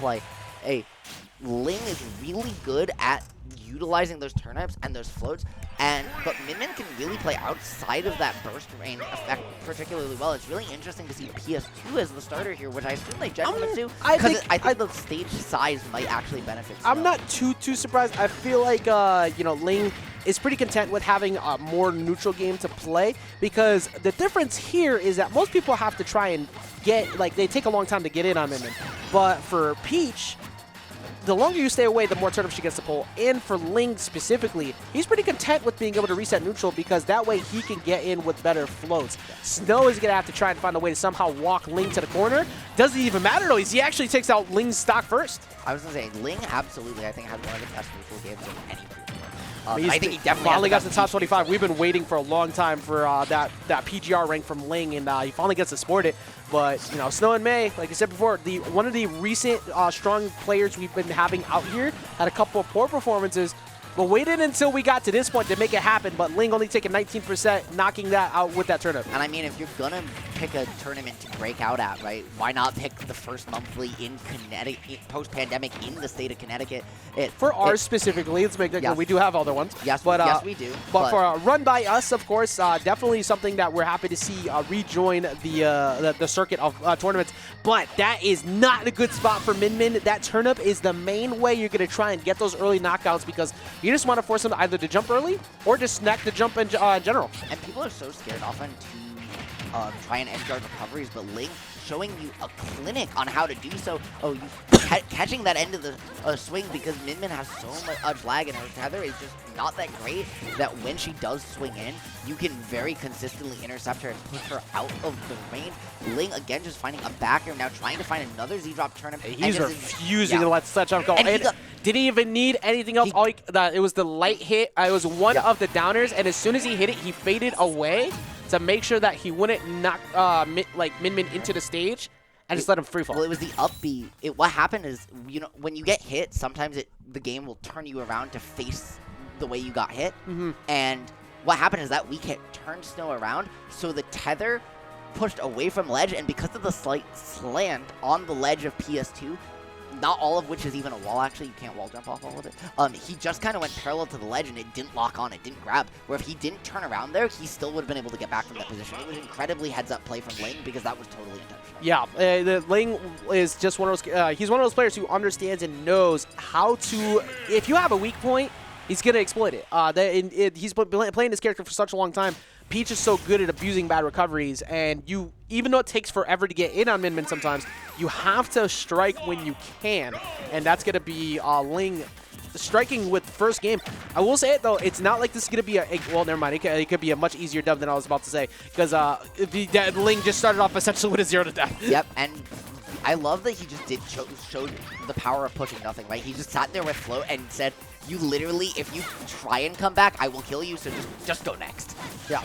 play. Hey, Ling is really good at utilizing those turnips and those floats, but Min can really play outside of that burst rain effect particularly well. It's really interesting to see PS2 as the starter here, which I assume they generally do, because I think the stage size might actually benefit Snow. I'm not too surprised. I feel like you know, Ling is pretty content with having a more neutral game to play, because the difference here is that most people have to try and get, like, they take a long time to get in on Min. But for Peach, the longer you stay away, the more turnips she gets to pull. And for Ling specifically, he's pretty content with being able to reset neutral, because that way he can get in with better floats. Snow is going to have to try and find a way to somehow walk Ling to the corner. Doesn't even matter though. He actually takes out Ling's stock first. I was going to say, Ling absolutely, I think, has one of the best neutral games of any group. I think he definitely finally got to the top 25. We've been waiting for a long time for that PGR rank from Ling, and he finally gets to sport it. But, you know, SnowInMay, like I said before, one of the recent strong players we've been having out here had a couple of poor performances, but waited until we got to this point to make it happen. But Ling only taking 19%, knocking that out with that turnip. And I mean, if you're going to pick a tournament to break out at, right, why not pick the first monthly in Connecticut, post-pandemic in the state of Connecticut? For ours specifically, let's make that clear. We do have other ones. Yes, yes, we do. But for a run by us, of course, definitely something that we're happy to see rejoin the circuit of tournaments. But that is not a good spot for Min. That turnip is the main way you're going to try and get those early knockouts, because you just want to force them either to jump early or just snack the jump in general. And people are so scared often to try and edge guard recoveries, but Ling showing you a clinic on how to do so. Oh, you catching that end of the swing, because Min has so much lag, and her tether is just not that great, that when she does swing in, you can very consistently intercept her and push her out of the range. Ling, again, just finding a backer, now trying to find another Z-drop tournament. He's refusing to let such up go. And didn't even need anything else. It was the light hit. It was one of the downers, and as soon as he hit it, he faded away to make sure that he wouldn't knock Min into the stage and just let him free fall. Well, it was the up B. What happened is, you know, when you get hit, sometimes the game will turn you around to face the way you got hit. And what happened is that we can't turn Snow around, so the tether pushed away from ledge, and because of the slight slant on the ledge of PS2, not all of which is even a wall, actually. You can't wall jump off all of it. He just kind of went parallel to the ledge, and it didn't lock on, it didn't grab. Where if he didn't turn around there, he still would have been able to get back from that position. It was incredibly heads-up play from Ling, because that was totally intentional. Yeah, the Ling is just one of those, he's one of those players who understands and knows how to, if you have a weak point, he's going to exploit it. He's been playing this character for such a long time. Peach is so good at abusing bad recoveries, and even though it takes forever to get in on Min sometimes, you have to strike when you can, and that's going to be Ling striking with first game. I will say it, though, it's not like this is going to be well, never mind, it could be a much easier dub than I was about to say, because Ling just started off essentially with a 0 to death. Yep, and I love that he just showed the power of pushing nothing, right? He just sat there with float and said, you literally, if you try and come back, I will kill you, so just go next. Yeah.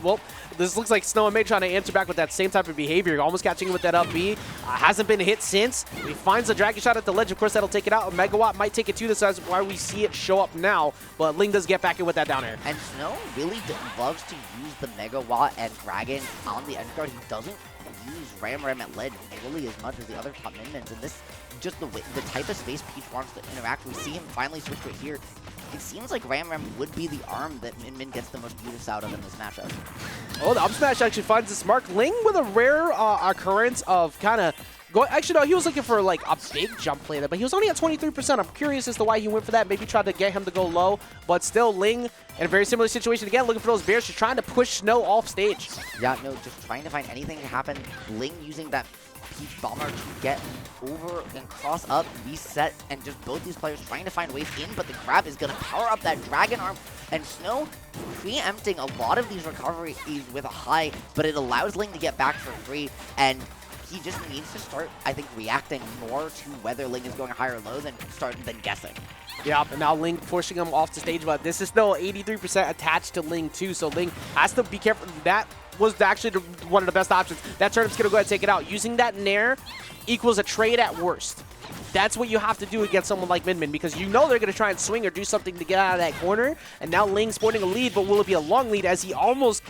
Well, this looks like SnowInMay trying to answer back with that same type of behavior. Almost catching him with that up B. Hasn't been hit since. He finds the dragon shot at the ledge. Of course, that'll take it out. Megawatt might take it too. That's why we see it show up now. But Ling does get back in with that down air. And Snow really loves to use the Megawatt and dragon on the edge guard. He doesn't use Ram at ledge nearly as much as the other top minions. And this, just the type of space Peach wants to interact. We see him finally switch right here. It seems like Ram would be the arm that Min gets the most use out of in this matchup. Oh, the up smash actually finds this mark. Ling with a rare occurrence of kind of going. Actually, no, he was looking for like a big jump play there, but he was only at 23%. I'm curious as to why he went for that. Maybe tried to get him to go low, but still Ling in a very similar situation again, looking for those bears, just trying to push Snow off stage. Yeah, no, just trying to find anything to happen. Ling using that Peach Bomber to get over and cross up, reset, and just both these players trying to find ways in, but the grab is going to power up that Dragon Arm, and Snow preempting a lot of these recoveries with a high, but it allows Ling to get back for free, and he just needs to start, I think, reacting more to whether Ling is going high or low than guessing. Yeah, and now Ling pushing him off the stage, but this is still 83% attached to Ling too, so Ling has to be careful. That was actually one of the best options. That turnip's going to go ahead and take it out. Using that Nair equals a trade at worst. that's what you have to do against someone like Min, because you know they're going to try and swing or do something to get out of that corner. And now Ling sporting a lead, but will it be a long lead as he almost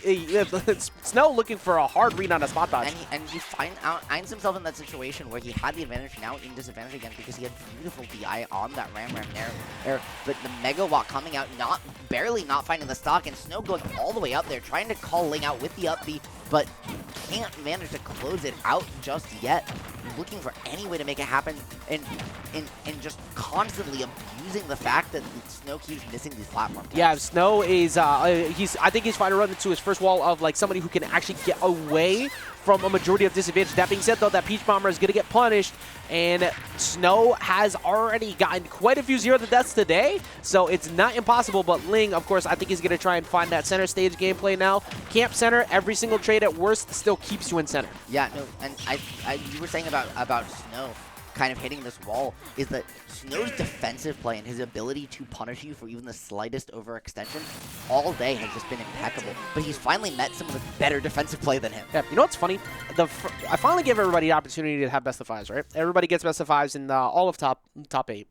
Snow looking for a hard read on a spot dodge. And he finds himself in that situation where he had the advantage, now in disadvantage again because he had beautiful DI on that Ram there. But the Mega Watt coming out, barely not finding the stock, and Snow going all the way up there, trying to call Ling out with the up B, but can't manage to close it out just yet. Looking for any way to make it happen, and just constantly abusing the fact that Snow keeps missing these platforms. Yeah, Snow is I think he's trying to run into his first wall of like somebody who can actually get away from a majority of disadvantage. That being said, though, that Peach Bomber is going to get punished, and Snow has already gotten quite a few 0 deaths today, so it's not impossible. But Ling, of course, I think he's going to try and find that center stage gameplay now. Camp center, every single trade at worst still keeps you in center. Yeah, no, and you were saying about Snow kind of hitting this wall, is that Snow's defensive play and his ability to punish you for even the slightest overextension all day has just been impeccable. But he's finally met some of the better defensive play than him. Yeah, you know what's funny? I finally give everybody the opportunity to have best of 5s, right? Everybody gets best of 5s in all of top 8.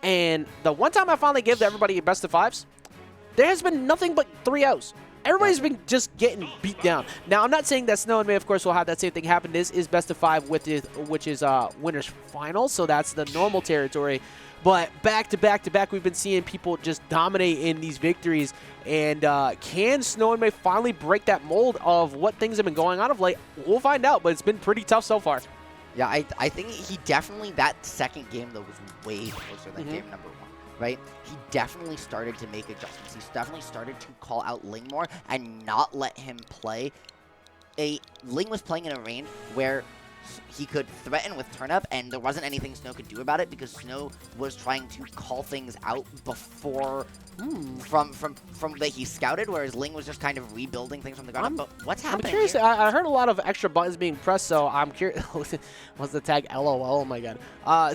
And the one time I finally give everybody best of 5s, there has been nothing but 3-0s. Everybody's been just getting beat down. Now, I'm not saying that SnowInMay, of course, will have that same thing happen. This is best of 5, which is winners final, so that's the normal territory. But back to back, we've been seeing people just dominate in these victories. And can SnowInMay finally break that mold of what things have been going on of late? We'll find out, but it's been pretty tough so far. Yeah, I think he definitely, that second game, though, was way closer than game number 1. Right? He definitely started to make adjustments. He's definitely started to call out Ling more and not let him play. Ling was playing in a range where he could threaten with turn-up, and there wasn't anything Snow could do about it because Snow was trying to call things out before from that he scouted, whereas Ling was just kind of rebuilding things from the ground up. But what's happening? I'm curious. I heard a lot of extra buttons being pressed, so I'm curious. What's the tag? LOL. Oh my god.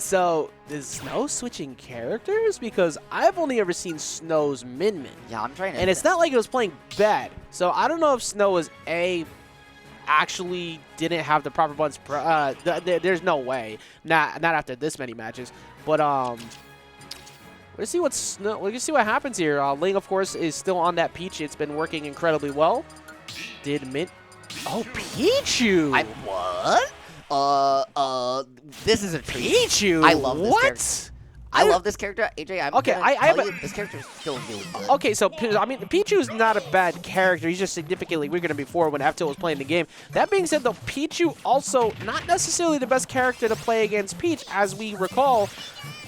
So is Snow switching characters? Because I've only ever seen Snow's Min. Yeah, I'm trying to. And it's not like it was playing bad. So I don't know if Snow was actually didn't have the proper buttons. There's no way. Not after this many matches. But let's see let's see what happens here. Ling, of course, is still on that Peach. It's been working incredibly well. Oh, Pichu! What? This is a treat. Pichu. I love this character. What? I love this character, AJ. This character is still really good. Okay, so I mean, Pichu's not a bad character. He's just significantly weaker than before when FTL was playing the game. That being said, though, Pichu also not necessarily the best character to play against Peach. As we recall,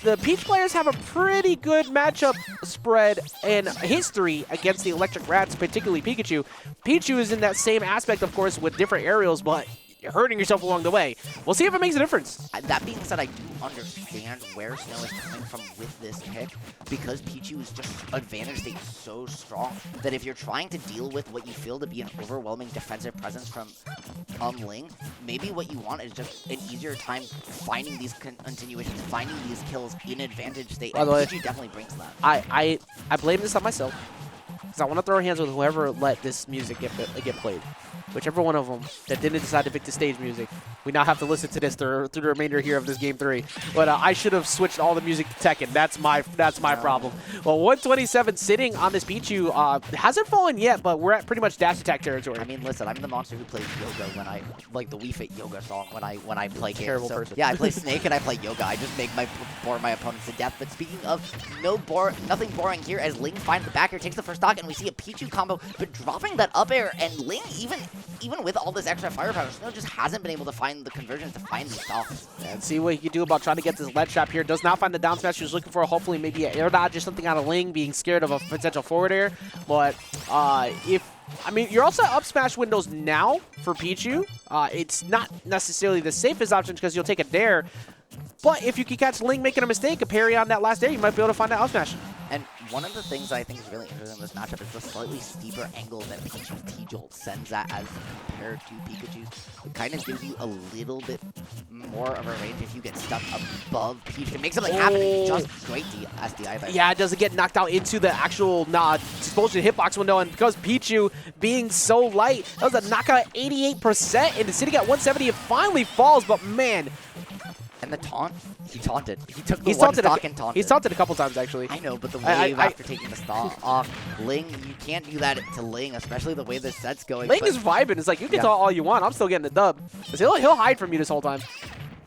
the Peach players have a pretty good matchup spread and history against the Electric Rats, particularly Pikachu. Pichu is in that same aspect, of course, with different aerials, but you're hurting yourself along the way. We'll see if it makes a difference. That being said, I do understand where Snow is coming from with this pick, because Pichu is just advantage state so strong that if you're trying to deal with what you feel to be an overwhelming defensive presence from Ling, maybe what you want is just an easier time finding these continuations, finding these kills in advantage state. And Pichu definitely brings that. I blame this on myself, because I want to throw hands with whoever let this music get played. Whichever one of them that didn't decide to pick the stage music. We now have to listen to this through the remainder here of this game 3. But I should have switched all the music to Tekken. That's my problem. Well, 127 sitting on this Pichu. Hasn't fallen yet, but we're at pretty much dash attack territory. I mean, listen, I'm the monster who plays yoga when I like the Wii Fit yoga song when I play games. Terrible person. Yeah, I play Snake and I play yoga. I just bore my opponents to death. But speaking of nothing boring here, as Ling finds the back air, takes the first stock, and we see a Pichu combo, but dropping that up air, and Ling even with all this extra firepower, Snow just hasn't been able to find the conversions to find these stocks. And see what he can do about trying to get this ledge trap here. Does not find the down smash he was looking for. Hopefully maybe an air dodge or something out of Ling, being scared of a potential forward air. But you're also at up smash windows now for Pichu. It's not necessarily the safest option because you'll take a dare. But if you can catch Ling making a mistake, a parry on that last dare, you might be able to find that up smash. And one of the things I think is really interesting in this matchup is the slightly steeper angle that Pichu's T-Jolt sends at as compared to Pikachu's. It kind of gives you a little bit more of a range if you get stuck above Pichu. It makes something happen and just great SDI there. Yeah, it doesn't get knocked out into the actual explosion hitbox window, and because Pichu being so light, that was a knockout at 88%, and sitting at 170, it finally falls, but man, And the taunt, he taunted. He took the He's one taunted stock and taunted. He's taunted a couple times, actually. I know, but the wave after taking the stock off, Ling, you can't do that to Ling, especially the way this set's going. Ling is vibing. It's like, you can taunt all you want. I'm still getting the dub. 'Cause he'll hide from you this whole time.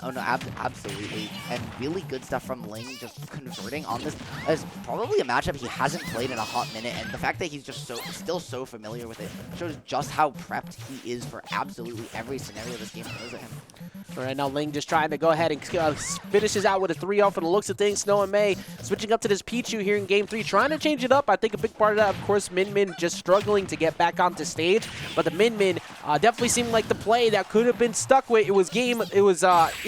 Oh no, absolutely. And really good stuff from Ling, just converting on this. Is probably a matchup he hasn't played in a hot minute, and the fact that he's just still so familiar with it shows just how prepped he is for absolutely every scenario this game throws at him. All right, now Ling just trying to go ahead and finishes out with a 3-0 for the looks of things. SnowInMay switching up to this Pichu here in Game 3, trying to change it up. I think a big part of that, of course, Min just struggling to get back onto stage. But the Min definitely seemed like the play that could have been stuck with. It was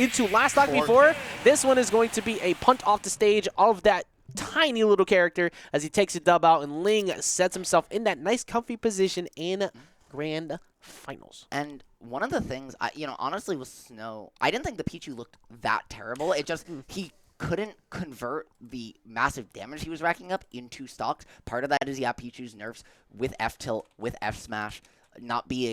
into last stock before. This one is going to be a punt off the stage of that tiny little character as he takes a dub out, and Ling sets himself in that nice comfy position in Grand Finals. And one of the things, honestly with Snow, I didn't think the Pichu looked that terrible. It just, he couldn't convert the massive damage he was racking up into stocks. Part of that is, Pichu's nerfs with F-tilt, with F-smash, not being